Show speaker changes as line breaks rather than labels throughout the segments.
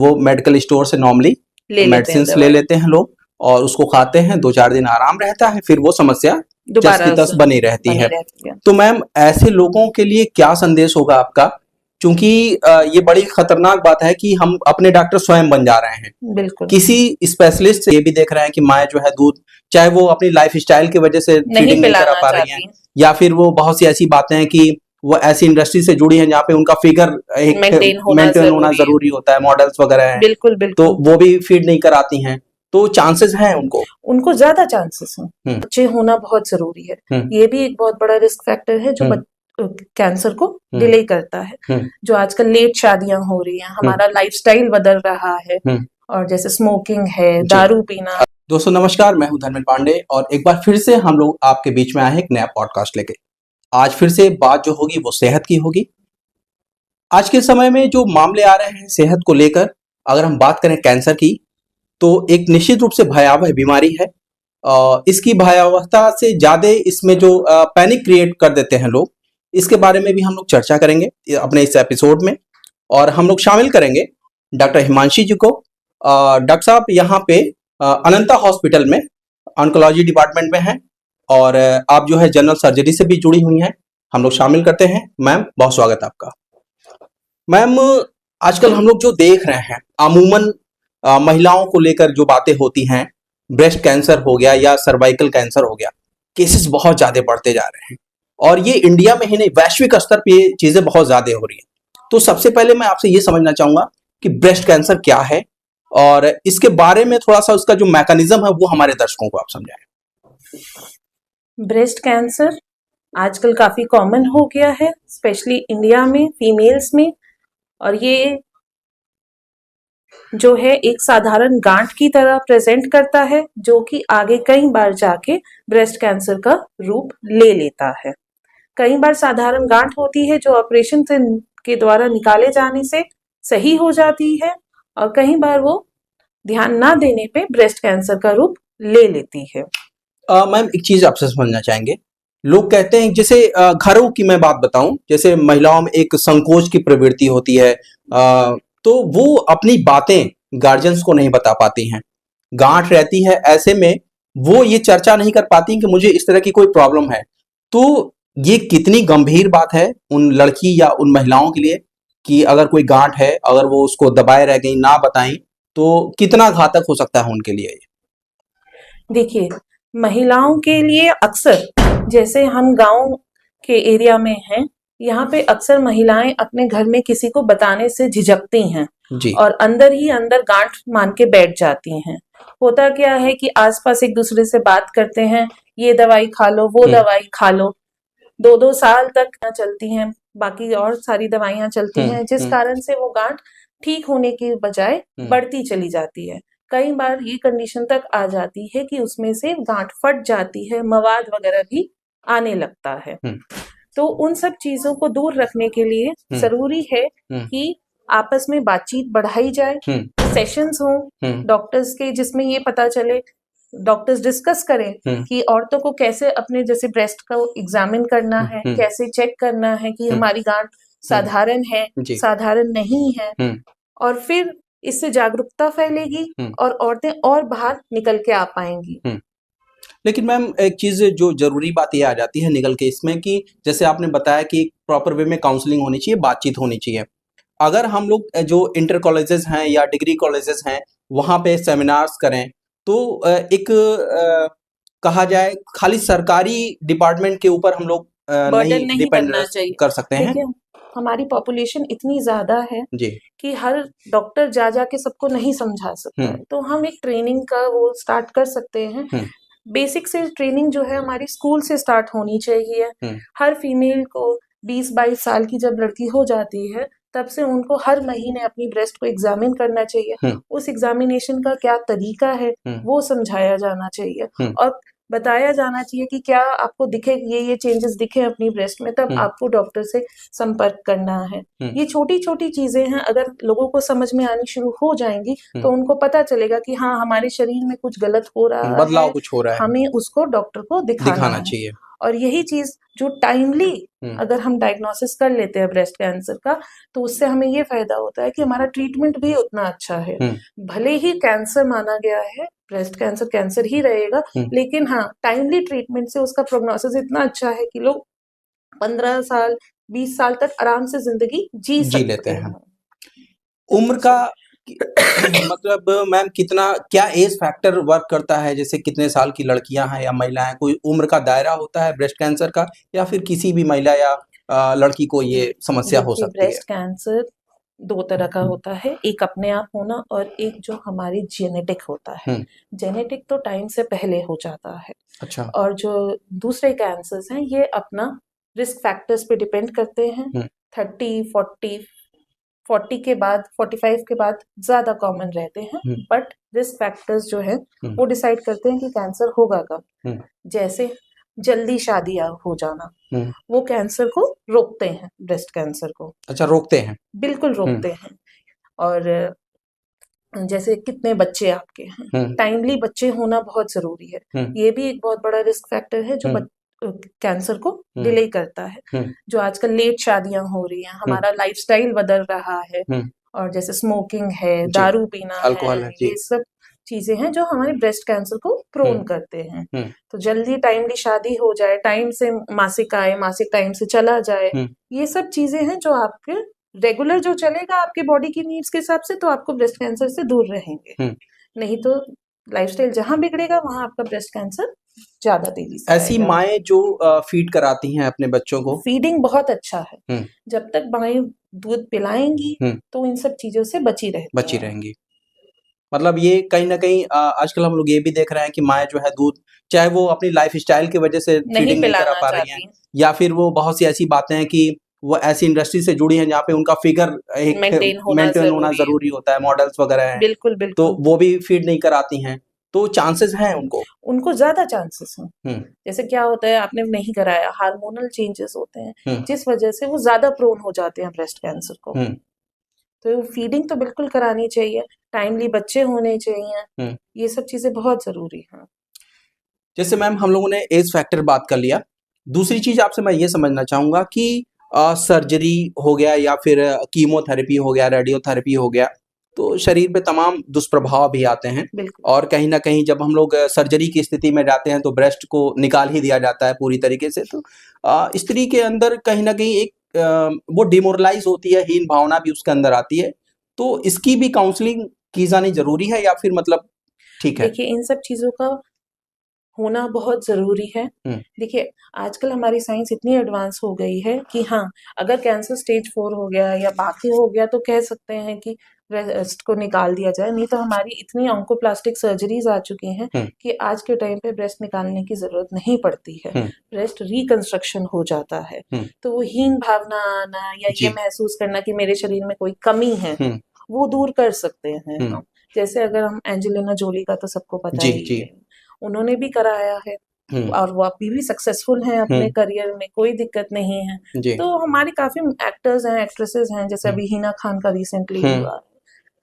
वो medical store से normally medicine ले लेते हैं लोग और उसको खाते हैं, 2-4 दिन आराम रहता है, फिर वो समस्या जस की तस बनी रहती है। तो मैम ऐसे लोगों के लिए क्या संदेश होगा आपका, क्योंकि ये बड़ी खतरनाक बात है कि हम अपने डॉक्टर स्वयं बन जा रहे हैं।
बिल्कुल।
किसी स्पेशलिस्ट से ये भी देख रहे हैं कि माँ जो है दूध, चाहे वो अपनी लाइफ स्टाइल की वजह से फीडिंग नहीं करा पा रही है, या फिर वो बहुत सी ऐसी बातें हैं कि वो ऐसी इंडस्ट्री से जुड़ी हैं जहाँ पे उनका फिगर मेंटेन होना जरूरी होता है, मॉडल्स वगैरह हैं,
बिल्कुल बिल्कुल,
तो वो भी फीड नहीं कराती हैं। तो चांसेस हैं उनको
ज्यादा चांसेस हैं। बच्चे होना बहुत जरूरी है। ये भी एक बहुत बड़ा रिस्क फैक्टर है जो कैंसर को डिले करता है। जो आजकल लेट शादियां हो रही हैं, हमारा लाइफस्टाइल बदल रहा है, और जैसे स्मोकिंग है, दारू पीना।
दोस्तों नमस्कार, मैं हूं धर्मेंद्र पांडे और एक बार फिर से हम लोग आपके बीच में आए हैं एक नया पॉडकास्ट लेके। आज फिर से बात जो होगी वो सेहत की होगी। आज के समय में जो मामले आ रहे हैं सेहत को लेकर, अगर हम बात करें कैंसर की, तो एक निश्चित रूप से भयावह बीमारी है। इसकी भयावहता से ज्यादा इसमें जो पैनिक क्रिएट कर देते हैं लोग, इसके बारे में भी हम लोग चर्चा करेंगे अपने इस एपिसोड में। और हम लोग शामिल करेंगे डॉक्टर हिमांशी जी को। डॉक्टर साहब यहाँ पे अनंता हॉस्पिटल में ऑन्कोलॉजी डिपार्टमेंट में हैं और आप जो है जनरल सर्जरी से भी जुड़ी हुई हैं। हम लोग शामिल करते हैं। मैम बहुत स्वागत आपका। मैम आजकल हम लोग जो देख रहे हैं अमूमन महिलाओं को लेकर जो बातें होती हैं, ब्रेस्ट कैंसर हो गया या सर्वाइकल कैंसर हो गया, केसेस बहुत ज्यादा बढ़ते जा रहे हैं और ये इंडिया में ही नहीं वैश्विक स्तर पे ये चीजें बहुत ज्यादा हो रही हैं। तो सबसे पहले मैं आपसे ये समझना चाहूंगा कि ब्रेस्ट कैंसर क्या है और इसके बारे में थोड़ा सा उसका जो मैकेनिज्म है वो हमारे दर्शकों को आप समझाएं।
ब्रेस्ट कैंसर आजकल काफी कॉमन हो गया है, स्पेशली इंडिया में फीमेल्स में। और ये जो है एक साधारण गांठ की तरह प्रेजेंट करता है, जो कि आगे कई बार जाके ब्रेस्ट कैंसर का रूप ले लेता है। कई बार साधारण गांठ होती है जो ऑपरेशन के द्वारा निकाले जाने से सही हो जाती है, और कई बार वो ध्यान ना देने पे ब्रेस्ट कैंसर का रूप ले लेती है।
मैम एक चीज आपसे समझना चाहेंगे, लोग कहते हैं, जैसे घरों की मैं बात बताऊं, जैसे महिलाओं में एक संकोच की प्रवृत्ति होती है, तो वो अपनी बातें गार्जियंस को नहीं बता पाती हैं। गांठ रहती है, ऐसे में वो ये चर्चा नहीं कर पाती कि मुझे इस तरह की कोई प्रॉब्लम है। तो ये कितनी गंभीर बात है उन लड़की या उन महिलाओं के लिए कि अगर कोई गांठ है, अगर वो उसको दबाए रह गई, ना बताई, तो कितना घातक हो सकता है उनके लिए।
देखिए, महिलाओं के लिए अक्सर, जैसे हम गांव के एरिया में हैं, यहाँ पे अक्सर महिलाएं अपने घर में किसी को बताने से झिझकती हैं और अंदर ही अंदर गांठ मान के बैठ जाती हैं। होता क्या है कि आसपास एक दूसरे से बात करते हैं, ये दवाई खा लो, वो दवाई खा लो, 2-2 साल तक चलती हैं, बाकी और सारी दवाइयां चलती हैं, जिस कारण से वो गांठ ठीक होने की बजाय बढ़ती चली जाती है। कई बार ये कंडीशन तक आ जाती है कि उसमें से गांठ फट जाती है, मवाद वगैरह भी आने लगता है। तो उन सब चीजों को दूर रखने के लिए जरूरी है कि आपस में बातचीत बढ़ाई जाए, सेशंस हों डॉक्टर्स के, जिसमें ये पता चले, डॉक्टर्स डिस्कस करें कि औरतों को कैसे अपने जैसे ब्रेस्ट को एग्जामिन करना है, कैसे चेक करना है कि हमारी गांठ साधारण है, साधारण नहीं है, और फिर इससे जागरूकता फैलेगी और औरतें और बाहर निकल के आ पाएंगी।
लेकिन मैम एक चीज जो जरूरी बात ये आ जाती है निकल के इसमें, कि जैसे आपने बताया कि प्रॉपर वे में काउंसलिंग होनी चाहिए, बातचीत होनी चाहिए। अगर हम लोग जो इंटर कॉलेजेस हैं या डिग्री कॉलेजेस हैं वहां पे सेमिनार्स करें, तो एक कहा जाए खाली सरकारी डिपार्टमेंट के ऊपर हम लोग नहीं डिपेंड कर सकते हैं।
हमारी पॉपुलेशन इतनी ज्यादा है
जी
कि हर डॉक्टर जा के सबको नहीं समझा सकता है, तो हम एक ट्रेनिंग का वो स्टार्ट कर सकते हैं। बेसिक से ट्रेनिंग जो है हमारी स्कूल से स्टार्ट होनी चाहिए। हर फीमेल को 20-22 साल की जब लड़की हो जाती है, तब से उनको हर महीने अपनी ब्रेस्ट को एग्जामिन करना चाहिए। उस एग्जामिनेशन का क्या तरीका है वो समझाया जाना चाहिए, और बताया जाना चाहिए कि क्या आपको दिखे, ये चेंजेस दिखे अपनी ब्रेस्ट में, तब आपको डॉक्टर से संपर्क करना है। ये छोटी छोटी चीजें हैं, अगर लोगों को समझ में आनी शुरू हो जाएंगी तो उनको पता चलेगा कि हाँ, हमारे शरीर में कुछ गलत हो रहा है,
बदलाव कुछ हो रहा है,
हमें उसको डॉक्टर को दिखाना
चाहिए।
और यही चीज जो टाइमली
हम्म,
अगर हम डायग्नोसिस कर लेते हैं ब्रेस्ट कैंसर का, तो उससे हमें ये फायदा होता है कि हमारा ट्रीटमेंट भी उतना अच्छा है।
हम्म,
भले ही कैंसर माना गया है, ब्रेस्ट कैंसर कैंसर ही रहेगा, लेकिन हाँ, टाइमली ट्रीटमेंट से उसका प्रोग्नोसिस इतना अच्छा है कि लोग 15 साल 20 साल तक आराम से जिंदगी जी
जी लेते
सकते
हैं।
हैं।
उम्र का मतलब मैम कितना क्या एज फैक्टर वर्क करता है, जैसे कितने साल की लड़कियां हैं या महिलाएं, कोई उम्र का दायरा होता है ब्रेस्ट कैंसर का, या फिर किसी भी महिला या लड़की को ये समस्या हो
देखिए,
सकती है?
ब्रेस्ट कैंसर दो तरह का होता है, एक अपने आप होना और एक जो हमारी जेनेटिक होता है।
हम्म,
जेनेटिक तो टाइम से पहले हो जाता है,
अच्छा।
और जो दूसरे कैंसर्स हैं ये अपना रिस्क फैक्टर्स पे डिपेंड करते हैं।
हम्म,
30 40 40 के बाद 45 के बाद ज्यादा कॉमन रहते हैं,
हम्म,
बट रिस्क फैक्टर्स जो है
हम्म,
वो डिसाइड करते हैं कि कैंसर होगा कब।
हम्म,
जैसे जल्दी शादी हो जाना,
हम्म,
वो कैंसर को रोकते हैं, ब्रेस्ट कैंसर को
अच्छा, रोकते हैं।
बिल्कुल
हम्म,
रोकते हैं। और जैसे कितने बच्चे आपके हैं,
हम्म,
टाइमली बच्चे होना बहुत जरूरी है।
हम्म,
ये भी एक बहुत बड़ा रिस्क फैक्टर है जो
हम्म,
कैंसर को
हम्म,
डिले करता है।
हम्म,
जो आजकल लेट शादियां हो रही हैं,
हम्म,
हमारा लाइफस्टाइल बदल रहा है,
हम्म,
और जैसे स्मोकिंग है,
जी,
दारू पीना है,
अल्कोहल है जी।
ये सब चीजें हैं जो हमारे ब्रेस्ट कैंसर को
हम्म,
प्रोन करते हैं।
हम्म,
तो जल्दी टाइमली शादी हो जाए, टाइम से मासिक आए, मासिक टाइम से चला जाए,
हम्म,
ये सब चीजें हैं जो आपके रेगुलर जो चलेगा आपके बॉडी की नीड्स के हिसाब से, तो आपको ब्रेस्ट कैंसर से दूर रहेंगे।
हम्म।
नहीं तो लाइफस्टाइल जहां बिगड़ेगा वहां आपका ब्रेस्ट कैंसर ज्यादा तेजी से
ऐसी
आएगा।
माएँ जो फीड कराती हैं अपने बच्चों को।
फीडिंग बहुत अच्छा है।
हम्म,
जब तक माएँ दूध पिलाएंगी
हम्म,
तो इन सब चीजों से बची रहती
बची
हैं।
रहेंगी। मतलब ये कहीं न कहीं आजकल हम लोग ये भी देख रहे हैं कि माएँ जो है दूध, चाहे वो अपनी लाइफ़स्टाइल की वजह से
नहीं
फीडिंग नहीं करा
पिलाना
पा रही हैं,
चाहती,
या फिर वो बहुत सी ऐसी बातें हैं कि वो ऐसी इंडस्ट्री से जुड़ी हैं जहाँ पे उनका फिगर एक
मेंटेन होना
मेंटेन होना
जरूरी है।
ज़रूरी होता है, मॉडल्स वगैरह हैं,
बिल्कुल
तो
बिल्कुल,
वो भी फीड नहीं कराती हैं, तो चांसेस हैं उनको।
उनको ज्यादा चांसेस हैं।
हुँ,
जैसे क्या होता है, आपने नहीं कराया, हार्मोनल चेंजेस होते हैं
हुँ,
जिस वजह से वो ज्यादा प्रोन हो जाते हैं ब्रेस्ट कैंसर को।
हुँ,
तो फीडिंग तो बिल्कुल करानी चाहिए, टाइमली बच्चे होने चाहिए,
हुँ।
ये सब चीजें बहुत जरूरी हैं।
जैसे मैम हम लोगों ने एज फैक्टर बात कर लिया, दूसरी चीज़ आपसे मैं ये समझना चाहूँगा कि सर्जरी हो गया या फिर कीमोथेरेपी हो गया, रेडियोथेरेपी हो गया, तो शरीर पे तमाम दुष्प्रभाव भी आते हैं,
बिल्कुल
और कहीं न कहीं जब हम लोग सर्जरी की स्थिति में जाते हैं तो ब्रेस्ट को निकाल ही दिया जाता है पूरी तरीके से, तो स्त्री के अंदर कहीं न कहीं एक वो डिमोरलाइज़ होती है, हीन भावना भी उसके अंदर आती है, तो इसकी भी काउंसलिंग की जानी ज़रूरी है या फिर मतलब ठीक है?
देखिए, इन सब चीजों का होना बहुत ज़रूरी है।
हुँ,
देखिए, आजकल हमारी साइंस इतनी एडवांस हो गई है कि हाँ, अगर कैंसर स्टेज 4 हो गया या बाकी हो गया तो कह सकते हैं कि ब्रेस्ट को निकाल दिया जाए। नहीं तो हमारी इतनी ऑन्कोप्लास्टिक सर्जरीज़ आ चुकी हैं
हुँ,
कि आज के टाइम पे ब्रेस्ट निकालने की ज़रूरत नहीं पड़ती है।
हुँ,
ब्रेस्ट रिकंस्ट्रक्शन हो जाता है।
हुँ,
तो वो हीन भावना आना या ये
जी,
महसूस करना कि मेरे शरीर में कोई कमी है,
हुँ,
वो दूर कर सकते हैं
हुँ,
हम। जैसे अगर हम एंजेलिना जोली का तो सबको पता
जी,
ही
जी,
है। उन्होंने भी कराया है
हुँ,
और वो अभी भी सक्सेसफुल हैं
हुँ,
अपने करियर में, कोई दिक्कत नहीं है।
जी,
तो हमारे काफ़ी एक्टर्स हैं, एक्ट्रेसेस हैं, जैसे
हुँ,
अभी हिना खान का रिसेंटली
हुँ,
हुआ।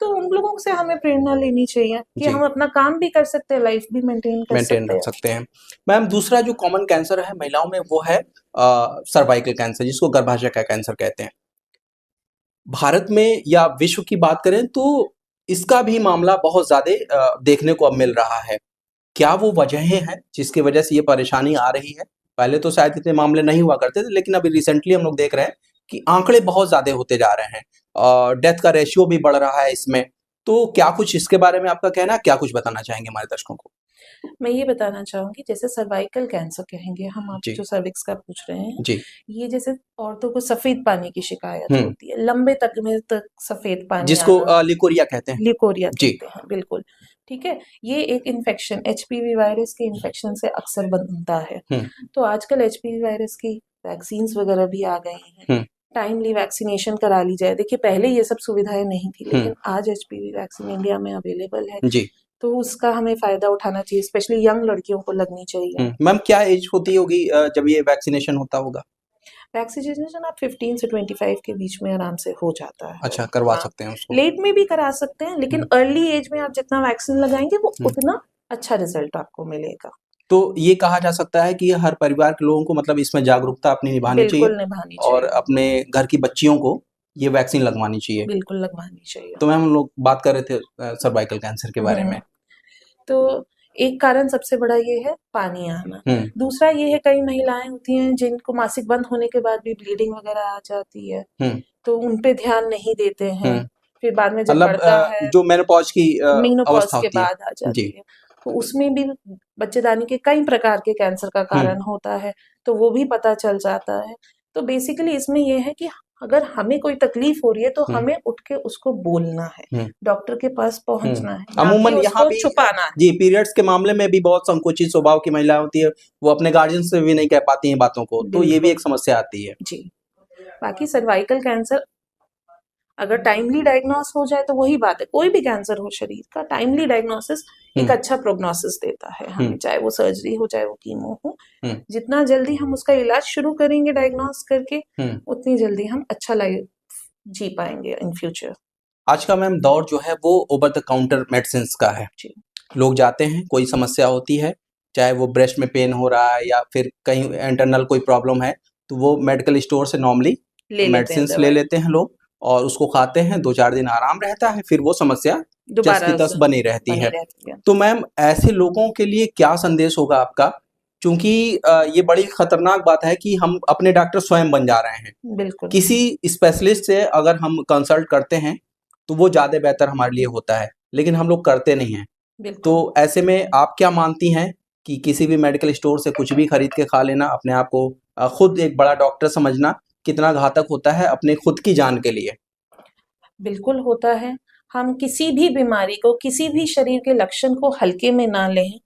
तो उन लोगों से हमें प्रेरणा लेनी चाहिए कि
जी,
हम अपना काम भी कर सकते हैं, लाइफ भी मेंटेन कर
मेंटेन
सकते
रख
हैं।
सकते हैं। मैम दूसरा जो कॉमन कैंसर है महिलाओं में वो है सर्वाइकल कैंसर, जिसको गर्भाशय का कैंसर कहते हैं। भारत में या विश्व की बात करें तो इसका भी मामला बहुत ज़्यादा देखने को अब मिल रहा है। क्या वो वजहें हैं जिसकी वजह से ये परेशानी आ रही है? पहले तो शायद इतने मामले नहीं हुआ करते थे, लेकिन अभी रिसेंटली हम लोग देख रहे हैं कि आंकड़े बहुत ज़्यादा होते जा रहे हैं और डेथ का रेशियो भी बढ़ रहा है इसमें। तो क्या कुछ इसके बारे में आपका कहना है? क्या कुछ बताना चाहेंगे हमारे दर्शकों को?
मैं ये बताना चाहूंगी, जैसे सर्वाइकल कैंसर कहेंगे हम, आप
जी,
जो सर्विक्स का पूछ रहे हैं,
जी।
ये जैसे औरतों को सफेद पानी की शिकायत
हुँ,
होती है, लंबे तक में तक सफेद पानी
जिसको
आना,
लिकोरिया कहते हैं।
ल्यूकोरिया
जी।
कहते हैं, बिल्कुल। ठीक है, ये एक इन्फेक्शन, एचपीवी वायरस के इन्फेक्शन से अक्सर बनता है।
हुँ,
तो आजकल एचपीवी वायरस की वैक्सीन्स वगैरह भी आ गई हैं।
हुँ,
टाइमली वैक्सीनेशन करा ली जाए। देखिए, पहले ये सब सुविधाएं नहीं थी,
हुँ,
लेकिन आज एचपीवी वैक्सीन इंडिया में अवेलेबल है,
जी।
तो उसका हमें फायदा उठाना चाहिए, स्पेशली यंग लड़कियों को लगनी चाहिए।
मैम क्या एज होती होगी जब ये वैक्सीनेशन होता होगा?
वैक्सीनेशन आप 15 से 25 के बीच में आराम से हो जाता है।
अच्छा, करवा
हाँ,
सकते हैं उसको।
लेट में भी करा सकते हैं, लेकिन
हुँ,
अर्ली एज में आप जितना वैक्सीन लगाएंगे वो
हुँ।
उतना अच्छा रिजल्ट आपको मिलेगा।
तो ये कहा जा सकता है कि हर परिवार के लोगों को मतलब इसमें जागरूकता अपनी निभानी चाहिए
बिल्कुल निभानी
और
चाहिए,
अपने घर की बच्चियों को ये वैक्सीन लगवानी चाहिए।
बिल्कुल लगवानी चाहिए।
तो मैम हम लोग बात कर रहे थे सर्वाइकल कैंसर के बारे में।
तो एक कारण सबसे बड़ा ये है पानी आना।
हम्म
दूसरा ये है कई महिलाएं होती हैं जिनको मासिक बंद होने के बाद भी ब्लीडिंग वगैरह आ जाती है,
हम्म
तो उन पे ध्यान नहीं देते हैं।
हम्म
फिर बाद में जब
मतलब
बढ़ता है,
जो मेनोपॉज की
मेनोपॉज
अवस्था
के
होती है।
बाद आ जाती
जी।
है, तो उसमें भी बच्चेदानी के कई प्रकार के कैंसर का कारण होता है, तो वो भी पता चल जाता है। तो बेसिकली इसमें ये है कि अगर हमें कोई तकलीफ हो रही है तो हमें उठ के उसको बोलना है, डॉक्टर के पास पहुंचना है, ना कि
अमूमन यहाँ
उसको
भी
छुपाना है।
जी पीरियड्स के मामले में भी बहुत संकुचित स्वभाव की महिला होती है, वो अपने गार्जियन से भी नहीं कह पाती हैं बातों को, तो ये भी
बिल्कुल
एक समस्या आती है।
जी। बाकी सर्वाइकल कैंसर अगर टाइमली डायग्नोस हो जाए तो वही बात है, कोई भी कैंसर हो शरीर का, टाइमली डायग्नोसिस एक अच्छा प्रोग्नोसिस देता है हमें, चाहे वो सर्जरी हो चाहे वो कीमो हो। जितना जल्दी हम उसका इलाज शुरू करेंगे डायग्नोस करके, उतनी जल्दी हम अच्छा लाइफ जी पाएंगे इन फ्यूचर।
आज का मैम दौर जो है वो ओवर द काउंटर मेडिसिन का है। लोग जाते हैं, कोई समस्या होती है, चाहे वो ब्रेस्ट में पेन हो रहा है या फिर कहीं इंटरनल कोई प्रॉब्लम है, तो वो मेडिकल स्टोर से नॉर्मली मेडिसिन ले लेते हैं लोग और उसको खाते हैं, 2-4 दिन आराम रहता है, फिर वो समस्या जस की तस बनी रहती है। तो मैम ऐसे लोगों के लिए क्या संदेश होगा आपका, क्योंकि ये बड़ी खतरनाक बात है कि हम अपने डॉक्टर स्वयं बन जा रहे हैं।
बिल्कुल
किसी स्पेशलिस्ट से अगर हम कंसल्ट करते हैं तो वो ज्यादा बेहतर हमारे लिए होता है, लेकिन हम लोग करते नहीं हैं। तो ऐसे में आप क्या मानती हैं कि किसी भी मेडिकल स्टोर से कुछ भी खरीद के खा लेना, अपने आप को खुद एक बड़ा डॉक्टर समझना कितना घातक होता है अपने खुद की जान के लिए?
बिल्कुल होता है। हम किसी भी बीमारी को, किसी भी शरीर के लक्षण को हल्के में ना लें।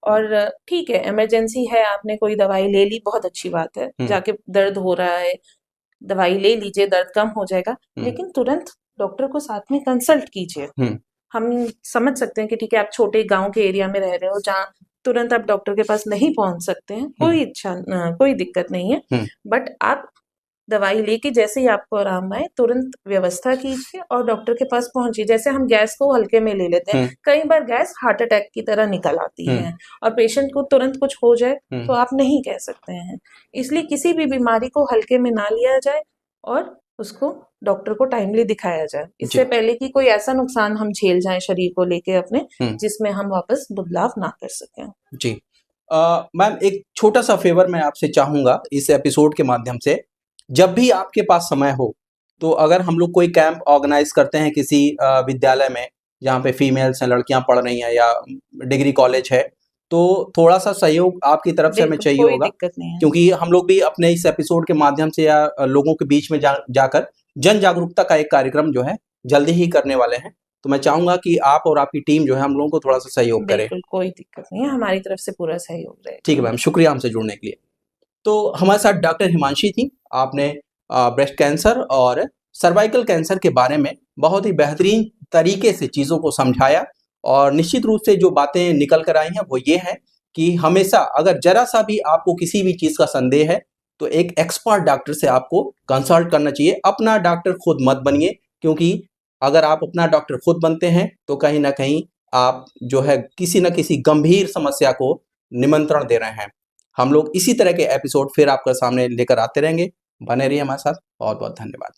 और ठीक है, इमरजेंसी है, आपने कोई दवाई ले ली, बहुत अच्छी बात है, जाके दर्द हो रहा है, दवाई ले लीजिए, दर्द कम हो जाएगा, लेकिन तुरंत डॉक्टर को साथ में कंसल्ट कीजिए। हम समझ सकते हैं कि ठीक है, आप छोटे गांव के एरिया में रह रहे हो जहाँ तुरंत आप डॉक्टर के पास नहीं पहुंच सकते हैं, कोई दिक्कत नहीं है, बट आप दवाई लेके जैसे ही आपको आराम आए तुरंत व्यवस्था कीजिए और डॉक्टर के पास पहुंचिए। जैसे हम गैस को हल्के में ले लेते हैं, कई बार गैस हार्ट अटैक की तरह निकल आती है और पेशेंट को तुरंत कुछ हो जाए तो आप नहीं कह सकते हैं। इसलिए किसी भी बीमारी को हल्के में ना लिया जाए और उसको डॉक्टर को टाइमली दिखाया जाए, इससे पहले कि कोई ऐसा नुकसान हम झेल जाएं शरीर को लेके अपने, जिसमें हम वापस बदलाव ना कर सकें।
जी मैम, एक छोटा सा फेवर मैं आपसे चाहूंगा इस एपिसोड के माध्यम से, जब भी आपके पास समय हो तो अगर हम लोग कोई कैंप ऑर्गेनाइज करते हैं किसी विद्यालय में जहाँ पे फीमेल्स हैं, लड़कियां पढ़ रही हैं या डिग्री कॉलेज है, तो थोड़ा सा सहयोग आपकी तरफ से हमें चाहिए होगा, क्योंकि हम लोग भी अपने इस एपिसोड के माध्यम से या लोगों के बीच में जाकर जन जागरूकता का एक कार्यक्रम जो है जल्दी ही करने वाले हैं। तो मैं चाहूंगा कि आप और आपकी टीम जो है हम लोगों को थोड़ा सा सहयोग करे।
कोई दिक्कत नहीं है, हमारी तरफ से पूरा सहयोग रहेगा।
ठीक है मैम, शुक्रिया हमसे जुड़ने के लिए। तो हमारे साथ डॉक्टर हिमांशी थी, आपने ब्रेस्ट कैंसर और सर्वाइकल कैंसर के बारे में बहुत ही बेहतरीन तरीके से चीज़ों को समझाया और निश्चित रूप से जो बातें निकल कर आई हैं वो ये है कि हमेशा अगर जरा सा भी आपको किसी भी चीज़ का संदेह है तो एक एक्सपर्ट डॉक्टर से आपको कंसल्ट करना चाहिए। अपना डॉक्टर खुद मत बनिए, क्योंकि अगर आप अपना डॉक्टर खुद बनते हैं तो कहीं ना कहीं आप जो है किसी न किसी गंभीर समस्या को निमंत्रण दे रहे हैं। हम लोग इसी तरह के एपिसोड फिर आपके सामने लेकर आते रहेंगे, बने रहिए हमारे साथ। बहुत बहुत धन्यवाद।